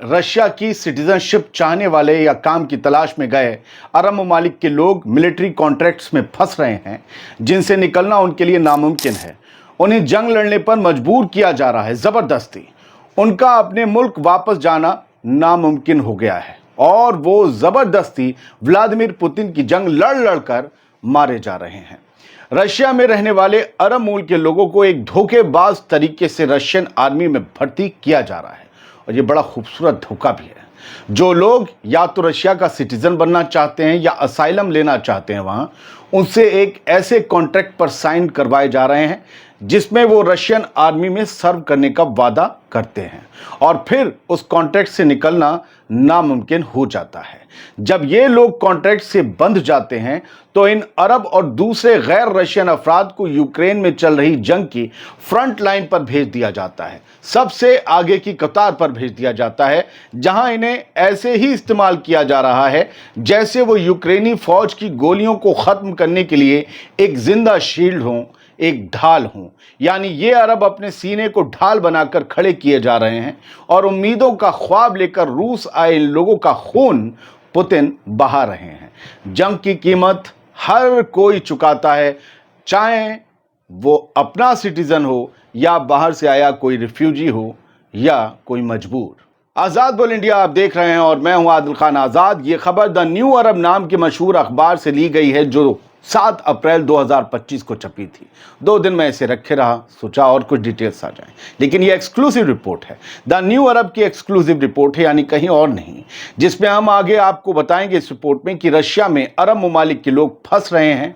Russia की citizenship चाहने वाले या काम की तलाश में गए अरब ममालिक के लोग मिलिट्री कॉन्ट्रैक्ट्स में फंस रहे हैं, जिनसे निकलना उनके लिए नामुमकिन है। उन्हें जंग लड़ने पर मजबूर किया जा रहा है ज़बरदस्ती। उनका अपने मुल्क वापस जाना नामुमकिन हो गया है और वो ज़बरदस्ती व्लादिमीर पुतिन की जंग लड़ लड़कर मारे जा रहे हैं। रशिया में रहने वाले अरब मूल के लोगों को एक धोखेबाज तरीके से रशियन आर्मी में भर्ती किया जा रहा है, और ये बड़ा खूबसूरत धोखा भी है। जो लोग या तो रशिया का सिटीजन बनना चाहते हैं या असाइलम लेना चाहते हैं, वहां उनसे एक ऐसे कॉन्ट्रैक्ट पर साइन करवाए जा रहे हैं जिसमें वो रशियन आर्मी में सर्व करने का वादा करते हैं, और फिर उस कॉन्ट्रैक्ट से निकलना नामुमकिन हो जाता है। जब ये लोग कॉन्ट्रैक्ट से बंध जाते हैं तो इन अरब और दूसरे गैर रशियन अफराद को यूक्रेन में चल रही जंग की फ्रंट लाइन पर भेज दिया जाता है, सबसे आगे की कतार पर भेज दिया जाता है, जहां इन्हें ऐसे ही इस्तेमाल किया जा रहा है जैसे वो यूक्रेनी फौज की गोलियों को खत्म करने के लिए एक जिंदा शील्ड हो, एक ढाल हो। यानी ये अरब अपने सीने को ढाल बनाकर खड़े किए जा रहे हैं और उम्मीदों का ख्वाब लेकर रूस आए इन लोगों का खून पुतिन बहा रहे हैं। जंग की कीमत हर कोई चुकाता है, चाहे वो अपना सिटीजन हो या बाहर से आया कोई रिफ्यूजी हो या कोई मजबूर। आज़ाद बोल इंडिया आप देख रहे हैं और मैं हूं आदिल खान आज़ाद। ये खबर द न्यू अरब नाम के मशहूर अखबार से ली गई है जो 7 अप्रैल 2025 को छपी थी। 2 दिन मैं इसे रखे रहा, सोचा और कुछ डिटेल्स आ जाएं, लेकिन ये एक्सक्लूसिव रिपोर्ट है, द न्यू अरब की एक्सक्लूसिव रिपोर्ट है, यानी कहीं और नहीं, जिसमें हम आगे आपको बताएंगे इस रिपोर्ट में कि रशिया में अरब ममालिक के लोग फंस रहे हैं,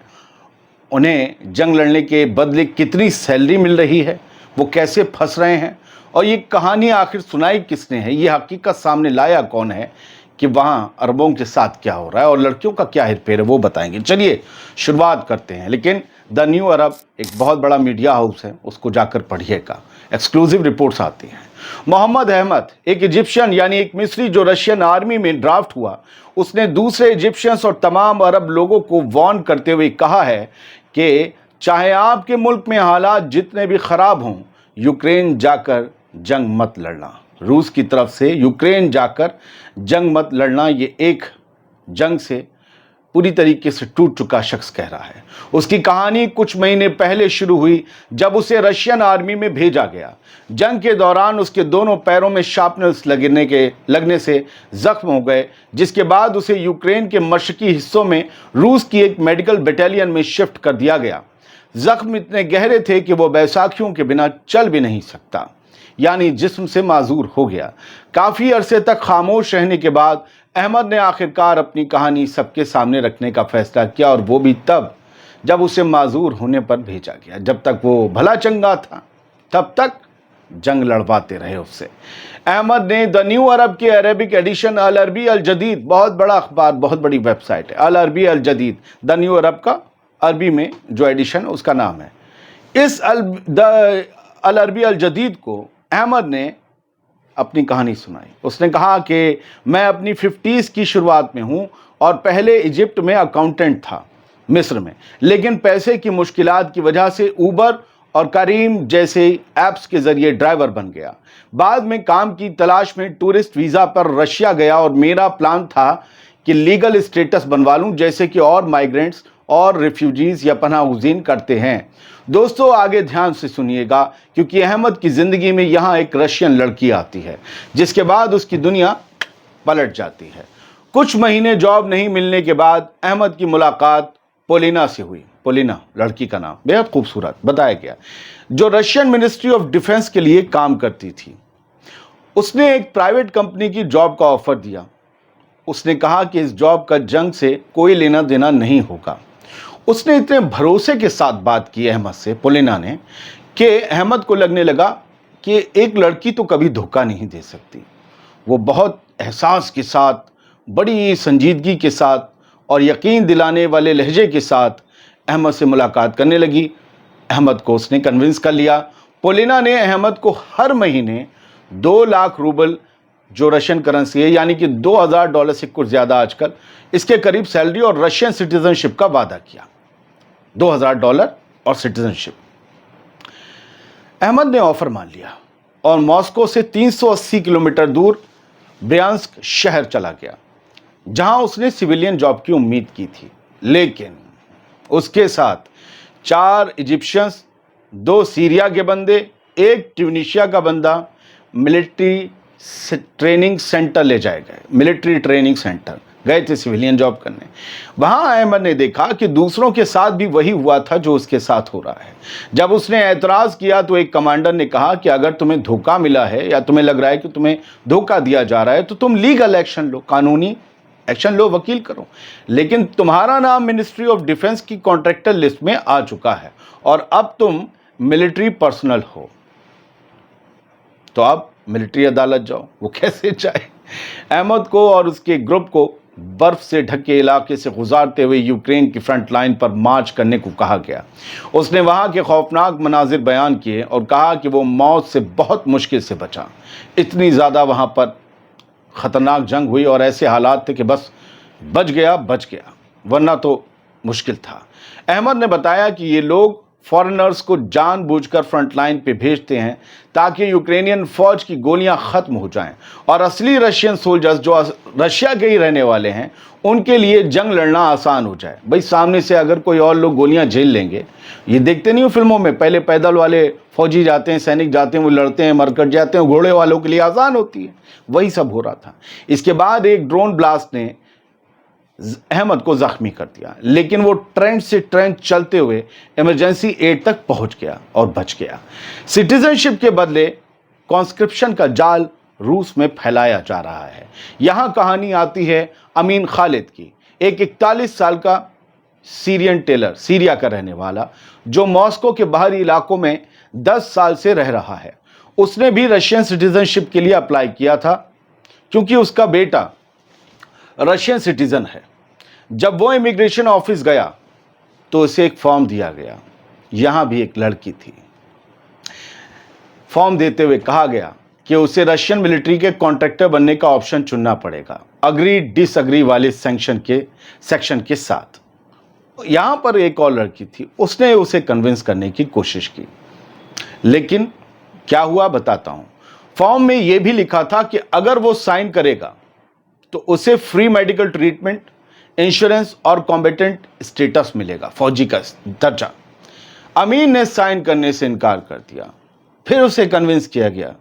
उन्हें जंग लड़ने के बदले कितनी सैलरी मिल रही है, वो कैसे फंस रहे हैं, और ये कहानी आखिर सुनाई किसने है, ये हकीकत सामने लाया कौन है कि वहाँ अरबों के साथ क्या हो रहा है और लड़कियों का क्या हेरफेर है, वो बताएंगे। चलिए शुरुआत करते हैं, लेकिन द न्यू अरब एक बहुत बड़ा मीडिया हाउस है, उसको जाकर पढ़िएगा, एक्सक्लूसिव रिपोर्ट्स आती हैं। मोहम्मद अहमद, एक इजिप्शियन यानी एक मिस्री जो रशियन आर्मी में ड्राफ्ट हुआ, उसने दूसरे इजिप्शियंस और तमाम अरब लोगों को वार्न करते हुए कहा है कि चाहे आपके मुल्क में हालात जितने भी ख़राब हों, यूक्रेन जाकर जंग मत लड़ना। रूस की तरफ से यूक्रेन जाकर जंग मत लड़ना, ये एक जंग से पूरी तरीके से टूट चुका शख्स कह रहा है। उसकी कहानी कुछ महीने पहले शुरू हुई जब उसे रशियन आर्मी में भेजा गया। जंग के दौरान उसके दोनों पैरों में शार्पनर्स लगने से जख्म हो गए, जिसके बाद उसे यूक्रेन के मशरकी हिस्सों में रूस की एक मेडिकल बटालियन में शिफ्ट कर दिया गया। जख्म इतने गहरे थे कि वो बैसाखियों के बिना चल भी नहीं सकता, यानी जिस्म से माजूर हो गया। काफ़ी अरसे तक खामोश रहने के बाद अहमद ने आखिरकार अपनी कहानी सबके सामने रखने का फैसला किया, और वो भी तब जब उसे माजूर होने पर भेजा गया। जब तक वो भला चंगा था तब तक जंग लड़वाते रहे उससे। अहमद ने द न्यू अरब के अरबिक एडिशन अल अरबी अल जदीद, बहुत बड़ा अखबार, बहुत बड़ी वेबसाइट है, अल अरबी अल जदीद, द न्यू अरब का अरबी में जो एडिशन उसका नाम है। इस अल अरबी अल जदीद को अहमद ने अपनी कहानी सुनाई। उसने कहा कि मैं अपनी 50s की शुरुआत में हूँ और पहले इजिप्ट में अकाउंटेंट था, मिस्र में, लेकिन पैसे की मुश्किलात की वजह से ऊबर और करीम जैसे ऐप्स के ज़रिए ड्राइवर बन गया। बाद में काम की तलाश में टूरिस्ट वीज़ा पर रशिया गया और मेरा प्लान था कि लीगल स्टेटस बनवा लूँ, जैसे कि और माइग्रेंट्स और रिफ्यूजीज़ या पनाहगज़ीन करते हैं। दोस्तों आगे ध्यान से सुनिएगा, क्योंकि अहमद की ज़िंदगी में यहाँ एक रशियन लड़की आती है, जिसके बाद उसकी दुनिया पलट जाती है। कुछ महीने जॉब नहीं मिलने के बाद अहमद की मुलाकात पोलिना से हुई। पोलिना लड़की का नाम, बेहद खूबसूरत बताया गया, जो रशियन मिनिस्ट्री ऑफ डिफेंस के लिए काम करती थी। उसने एक प्राइवेट कंपनी की जॉब का ऑफर दिया। उसने कहा कि इस जॉब का जंग से कोई लेना देना नहीं होगा। उसने इतने भरोसे के साथ बात की अहमद से, पोलिना ने, कि अहमद को लगने लगा कि एक लड़की तो कभी धोखा नहीं दे सकती। वो बहुत एहसास के साथ, बड़ी संजीदगी के साथ और यकीन दिलाने वाले लहजे के साथ अहमद से मुलाकात करने लगी। अहमद को उसने कन्विंस कर लिया। पोलिना ने अहमद को हर महीने 2 लाख रूबल, जो रशियन करेंसी है, यानी कि $2000 से कुछ ज़्यादा आजकल, इसके करीब सैलरी और रशियन सिटीजनशिप का वादा किया। $2000 और सिटीजनशिप। अहमद ने ऑफर मान लिया और मॉस्को से 380 किलोमीटर दूर ब्रियांस्क शहर चला गया, जहां उसने सिविलियन जॉब की उम्मीद की थी। लेकिन उसके साथ 4 इजिप्शियंस, 2 सीरिया के बंदे, 1 ट्यूनीशिया का बंदा मिलिट्री ट्रेनिंग सेंटर ले जाए गए। मिलिट्री ट्रेनिंग सेंटर गए थे सिविलियन जॉब करने। वहां अहमद ने देखा कि दूसरों के साथ भी वही हुआ था जो उसके साथ हो रहा है। जब उसने एतराज़ किया तो एक कमांडर ने कहा कि अगर तुम्हें धोखा मिला है या तुम्हें लग रहा है कि तुम्हें धोखा दिया जा रहा है तो तुम लीगल एक्शन लो, कानूनी एक्शन लो, वकील करो। लेकिन तुम्हारा नाम मिनिस्ट्री ऑफ डिफेंस की कॉन्ट्रैक्टर लिस्ट में आ चुका है और अब तुम मिलिट्री पर्सनल हो, तो अब मिलिट्री अदालत जाओ। वो कैसे जाए? अहमद को और उसके ग्रुप को बर्फ से ढके इलाके से गुजारते हुए यूक्रेन की फ्रंट लाइन पर मार्च करने को कहा गया। उसने वहां के खौफनाक मनाजिर बयान किए और कहा कि वो मौत से बहुत मुश्किल से बचा। इतनी ज़्यादा वहां पर ख़तरनाक जंग हुई और ऐसे हालात थे कि बस बच गया, वरना तो मुश्किल था। अहमद ने बताया कि ये लोग फॉरेनर्स को जानबूझकर फ्रंट लाइन पे भेजते हैं ताकि यूक्रेनियन फौज की गोलियां खत्म हो जाएं और असली रशियन सोल्जर्स जो रशिया के ही रहने वाले हैं उनके लिए जंग लड़ना आसान हो जाए। भाई सामने से अगर कोई और लोग गोलियां झेल लेंगे, ये देखते नहीं हो फिल्मों में, पहले पैदल वाले फौजी जाते हैं, सैनिक जाते हैं, वो लड़ते हैं, मर कट जाते हैं, घोड़े वालों के लिए आसान होती है। वही सब हो रहा था। इसके बाद एक ड्रोन ब्लास्ट ने अहमद को जख्मी कर दिया, लेकिन वो ट्रेंच से ट्रेंच चलते हुए इमरजेंसी एड तक पहुंच गया और बच गया। सिटीजनशिप के बदले कॉन्स्क्रिप्शन का जाल रूस में फैलाया जा रहा है। यहां कहानी आती है अमीन खालिद की, एक 41 साल का सीरियन टेलर, सीरिया का रहने वाला, जो मॉस्को के बाहरी इलाकों में 10 साल से रह रहा है। उसने भी रशियन सिटीजनशिप के लिए अप्लाई किया था क्योंकि उसका बेटा रशियन सिटीजन है। जब वो इमिग्रेशन ऑफिस गया तो उसे एक फॉर्म दिया गया। यहां भी एक लड़की थी। फॉर्म देते हुए कहा गया कि उसे रशियन मिलिट्री के कॉन्ट्रैक्टर बनने का ऑप्शन चुनना पड़ेगा, अग्री डिसअग्री वाले सेक्शन के साथ। यहां पर एक और लड़की थी, उसने उसे कन्विंस करने की कोशिश की, लेकिन क्या हुआ बताता हूं। फॉर्म में यह भी लिखा था कि अगर वो साइन करेगा तो उसे फ्री मेडिकल ट्रीटमेंट, इंश्योरेंस और कॉम्बेटेंट स्टेटस मिलेगा, फौजी का दर्जा। अमीन ने साइन करने से इनकार कर दिया। फिर उसे कन्विंस किया गया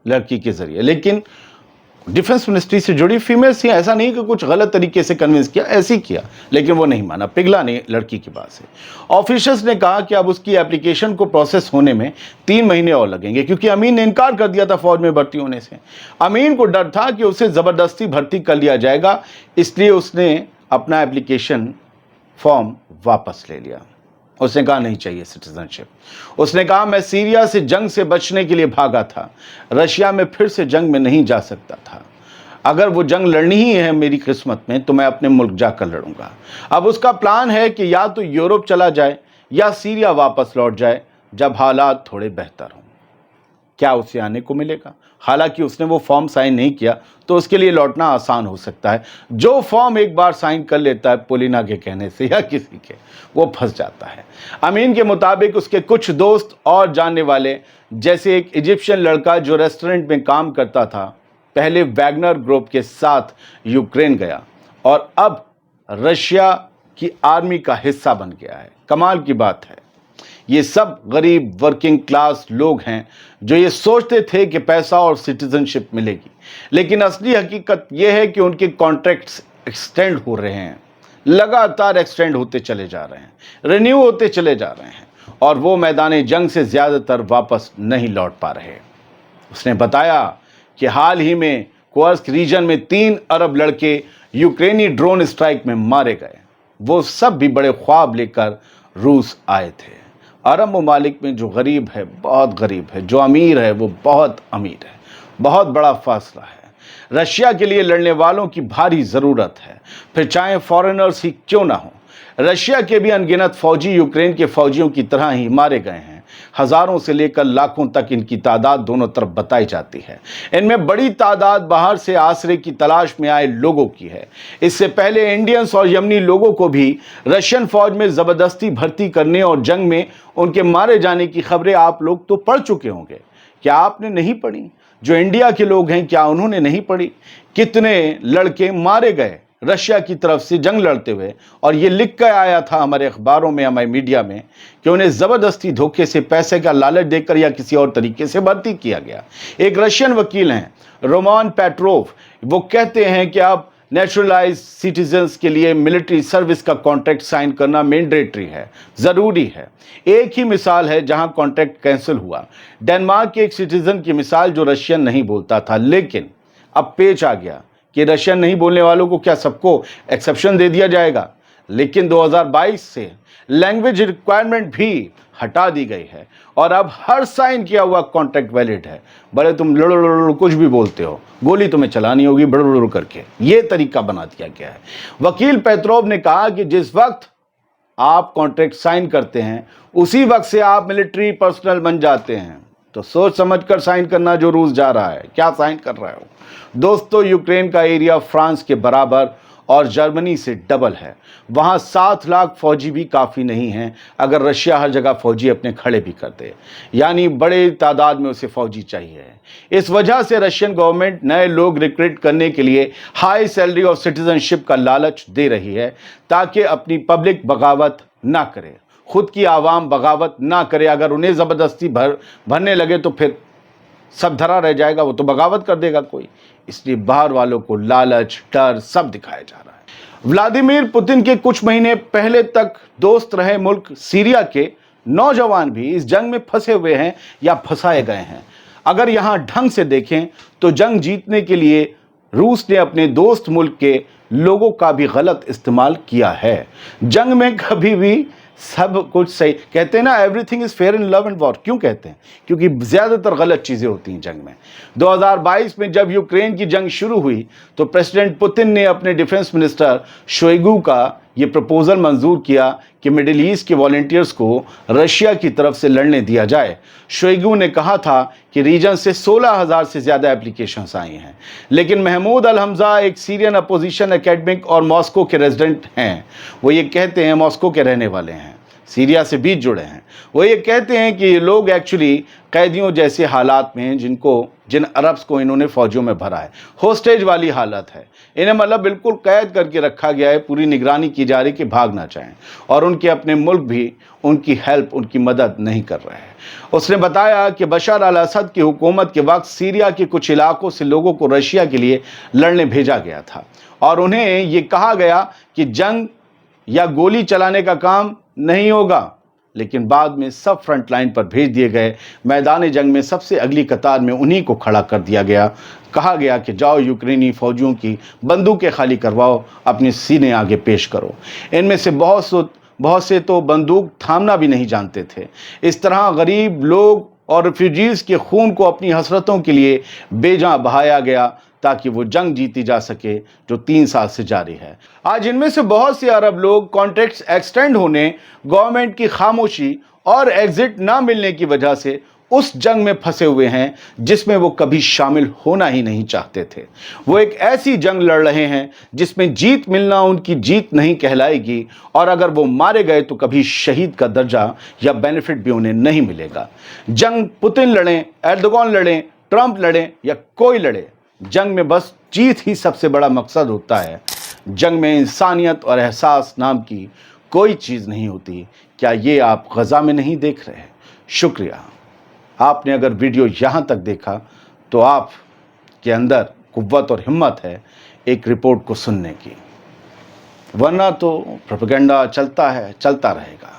लड़की के जरिए, लेकिन डिफेंस मिनिस्ट्री से जुड़ी फीमेल्स थी, ऐसा नहीं कि कुछ गलत तरीके से कन्विंस किया, ऐसे ही किया, लेकिन वो नहीं माना, पिघला नहीं लड़की की बात से। ऑफिसर्स ने कहा कि अब उसकी एप्लीकेशन को प्रोसेस होने में 3 महीने और लगेंगे, क्योंकि अमीन ने इनकार कर दिया था फौज में भर्ती होने से। अमीन को डर था कि उसे ज़बरदस्ती भर्ती कर लिया जाएगा, इसलिए उसने अपना एप्लीकेशन फॉर्म वापस ले लिया। उसने कहा नहीं चाहिए सिटीजनशिप। उसने कहा मैं सीरिया से जंग से बचने के लिए भागा था, रशिया में फिर से जंग में नहीं जा सकता था। अगर वो जंग लड़नी ही है मेरी किस्मत में तो मैं अपने मुल्क जाकर लड़ूंगा। अब उसका प्लान है कि या तो यूरोप चला जाए या सीरिया वापस लौट जाए जब हालात थोड़े बेहतर हों। क्या उसे आने को मिलेगा? हालांकि उसने वो फॉर्म साइन नहीं किया तो उसके लिए लौटना आसान हो सकता है। जो फॉर्म एक बार साइन कर लेता है पोलिना के कहने से या किसी के, वो फंस जाता है। अमीन के मुताबिक उसके कुछ दोस्त और जानने वाले, जैसे एक इजिप्शियन लड़का जो रेस्टोरेंट में काम करता था, पहले वैगनर ग्रुप के साथ यूक्रेन गया और अब रशिया की आर्मी का हिस्सा बन गया है। कमाल की बात है, ये सब गरीब वर्किंग क्लास लोग हैं जो ये सोचते थे कि पैसा और सिटीजनशिप मिलेगी, लेकिन असली हकीकत ये है कि उनके कॉन्ट्रैक्ट्स एक्सटेंड हो रहे हैं, लगातार एक्सटेंड होते चले जा रहे हैं, रिन्यू होते चले जा रहे हैं और वो मैदान जंग से ज़्यादातर वापस नहीं लौट पा रहे। उसने बताया कि हाल ही में कुर्स्क रीजन में 3 अरब लड़के यूक्रेनी ड्रोन स्ट्राइक में मारे गए। वो सब भी बड़े ख्वाब लेकर रूस आए थे। अरब ममालिक में जो गरीब है बहुत गरीब है, जो अमीर है वो बहुत अमीर है। बहुत बड़ा फासला है। रशिया के लिए लड़ने वालों की भारी ज़रूरत है, फिर चाहे फॉरेनर्स ही क्यों ना हो। रशिया के भी अनगिनत फौजी यूक्रेन के फौजियों की तरह ही मारे गए हैं। हज़ारों से लेकर लाखों तक इनकी तादाद दोनों तरफ बताई जाती है। इनमें बड़ी तादाद बाहर से आसरे की तलाश में आए लोगों की है। इससे पहले इंडियंस और यमनी लोगों को भी रशियन फौज में ज़बरदस्ती भर्ती करने और जंग में उनके मारे जाने की खबरें आप लोग तो पढ़ चुके होंगे। क्या आपने नहीं पढ़ी? जो इंडिया के लोग हैं, क्या उन्होंने नहीं पढ़ी? कितने लड़के मारे गए रशिया की तरफ से जंग लड़ते हुए, और ये लिख कर आया था हमारे अखबारों में, हमारे मीडिया में, कि उन्हें ज़बरदस्ती धोखे से पैसे का लालच देकर या किसी और तरीके से भर्ती किया गया। एक रशियन वकील हैं रोमान पेट्रोव, वो कहते हैं कि अब नेचुरलाइज सिटीजन्स के लिए मिलिट्री सर्विस का कॉन्ट्रैक्ट साइन करना मैंडेटरी है, ज़रूरी है। एक ही मिसाल है जहां कॉन्ट्रैक्ट कैंसिल हुआ, डेनमार्क के एक सिटीजन की मिसाल जो रशियन नहीं बोलता था, लेकिन अब पेच आ गया कि रशियन नहीं बोलने वालों को क्या सबको एक्सेप्शन दे दिया जाएगा? लेकिन 2022 से लैंग्वेज रिक्वायरमेंट भी हटा दी गई है और अब हर साइन किया हुआ कॉन्ट्रैक्ट वैलिड है। बड़े तुम लड़ कुछ भी बोलते हो, गोली तुम्हें चलानी होगी बड़ करके, ये तरीका बना दिया गया है। वकील पेट्रोव ने कहा कि जिस वक्त आप कॉन्ट्रैक्ट साइन करते हैं उसी वक्त से आप मिलिट्री पर्सनल बन जाते हैं। तो सोच समझकर साइन करना जो रूस जा रहा है, क्या साइन कर रहे हो दोस्तों? यूक्रेन का एरिया फ्रांस के बराबर और जर्मनी से डबल है। वहाँ 7 लाख फौजी भी काफ़ी नहीं हैं अगर रशिया हर जगह फौजी अपने खड़े भी कर दे, यानी बड़े तादाद में उसे फौजी चाहिए। इस वजह से रशियन गवर्नमेंट नए लोग रिक्रूट करने के लिए हाई सैलरी और सिटीजनशिप का लालच दे रही है, ताकि अपनी पब्लिक बगावत ना करे, खुद की आवाम बगावत ना करे। अगर उन्हें ज़बरदस्ती भरने लगे तो फिर सब धरा रह जाएगा, वो तो बगावत कर देगा कोई। इसलिए बाहर वालों को लालच, डर सब दिखाया जा रहा है। व्लादिमीर पुतिन के कुछ महीने पहले तक दोस्त रहे मुल्क सीरिया के नौजवान भी इस जंग में फंसे हुए हैं या फंसाए गए हैं। अगर यहां ढंग से देखें तो जंग जीतने के लिए रूस ने अपने दोस्त मुल्क के लोगों का भी गलत इस्तेमाल किया है। जंग में कभी भी सब कुछ सही, कहते हैं ना, everything is fair in love and war. क्यों कहते हैं? क्योंकि ज़्यादातर गलत चीज़ें होती हैं जंग में। 2022 में जब यूक्रेन की जंग शुरू हुई तो प्रेसिडेंट पुतिन ने अपने डिफेंस मिनिस्टर शोइगु का ये प्रपोजल मंजूर किया कि मिडिल ईस्ट के वॉलंटियर्स को रशिया की तरफ से लड़ने दिया जाए। शोइगु ने कहा था कि रीजन से 16,000 से ज़्यादा एप्लीकेशंस आई हैं, लेकिन महमूद अल हमजा एक सीरियन अपोजिशन एकेडमिक और मॉस्को के रेजिडेंट हैं। वो ये कहते हैं, मॉस्को के रहने वाले हैं, सीरिया से बीच जुड़े हैं। वो ये कहते हैं कि ये लोग एक्चुअली कैदियों जैसे हालात में हैं, जिन अरब्स को इन्होंने फौजियों में भरा है। होस्टेज वाली हालत है, इन्हें मतलब बिल्कुल कैद करके रखा गया है, पूरी निगरानी की जा रही कि भाग ना जाएं, और उनके अपने मुल्क भी उनकी हेल्प, उनकी मदद नहीं कर रहे हैं। उसने बताया कि बशर अल असद की हुकूमत के वक्त सीरिया के कुछ इलाकों से लोगों को रशिया के लिए लड़ने भेजा गया था और उन्हें ये कहा गया कि जंग या गोली चलाने का काम नहीं होगा, लेकिन बाद में सब फ्रंट लाइन पर भेज दिए गए। मैदान जंग में सबसे अगली कतार में उन्हीं को खड़ा कर दिया गया। कहा गया कि जाओ यूक्रेनी फौजियों की बंदूकें खाली करवाओ, अपने सीने आगे पेश करो। इनमें से बहुत से तो बंदूक थामना भी नहीं जानते थे। इस तरह गरीब लोग और रिफ्यूजीज़ के खून को अपनी हसरतों के लिए बेजां बहाया गया ताकि वो जंग जीती जा सके जो 3 साल से जारी है। आज इनमें से बहुत से अरब लोग कॉन्ट्रैक्ट्स एक्सटेंड होने, गवर्नमेंट की खामोशी और एग्जिट ना मिलने की वजह से उस जंग में फंसे हुए हैं जिसमें वो कभी शामिल होना ही नहीं चाहते थे। वो एक ऐसी जंग लड़ रहे हैं जिसमें जीत मिलना उनकी जीत नहीं कहलाएगी, और अगर वो मारे गए तो कभी शहीद का दर्जा या बेनिफिट भी उन्हें नहीं मिलेगा। जंग पुतिन लड़ें, एर्दोगान लड़ें, ट्रंप लड़ें या कोई लड़े, जंग में बस जीत ही सबसे बड़ा मकसद होता है। जंग में इंसानियत और एहसास नाम की कोई चीज़ नहीं होती। क्या ये आप गज़ा में नहीं देख रहे? शुक्रिया। आपने अगर वीडियो यहाँ तक देखा तो आप के अंदर कुव्वत और हिम्मत है एक रिपोर्ट को सुनने की, वरना तो प्रोपेगेंडा चलता है, चलता रहेगा।